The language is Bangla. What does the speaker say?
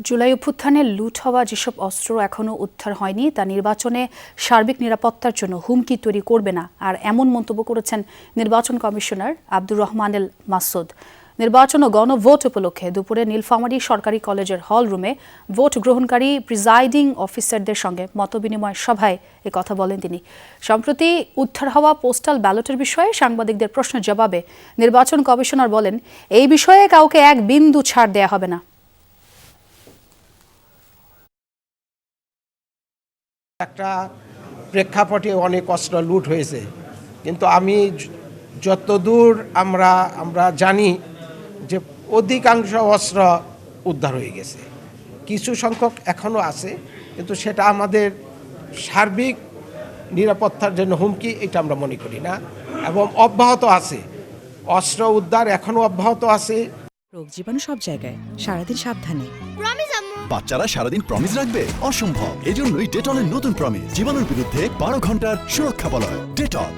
জুলাই অভ্যুত্থানে লুট হওয়া যেসব অস্ত্র এখনও উদ্ধার হয়নি তা নির্বাচনে সার্বিক নিরাপত্তার জন্য হুমকি তৈরি করবে না, আর এমন মন্তব্য করেছেন নির্বাচন কমিশনার আব্দুর রহমানুল মাসুদ। নির্বাচন ও গণভোট উপলক্ষে দুপুরে নীলফামারী সরকারি কলেজের হল রুমে ভোট গ্রহণকারী প্রিজাইডিং অফিসারদের সঙ্গে মতবিনিময় সভায় কথা বলেন তিনি। সম্প্রতি উদ্ধার হওয়া পোস্টাল ব্যালটের বিষয়ে সাংবাদিকদের প্রশ্নের জবাবে নির্বাচন কমিশনার বলেন, এই বিষয়ে কাউকে এক বিন্দু ছাড় দেয়া হবে না। একটা প্রেক্ষাপটে অনেক অস্ত্র লুট হয়েছে, কিন্তু আমি যতদূর আমরা জানি যে অধিকাংশ অস্ত্র উদ্ধার হয়ে গেছে। কিছু সংখ্যক এখনও আছে, কিন্তু সেটা আমাদের সার্বিক নিরাপত্তার জন্য হুমকি, এটা আমরা মনে করি না, এবং অব্যাহত আছে। অস্ত্র উদ্ধার এখনও অব্যাহত আছে। রোগ জীবাণু সব জায়গায়, সারাদিন সাবধানে। বাচ্চারা সারাদিন প্রমিস রাখবে? অসম্ভব। এজন্যই ডেটলের নতুন প্রমিস, জীবাণুর বিরুদ্ধে 12 ঘন্টার সুরক্ষা বলয়। ডেটল।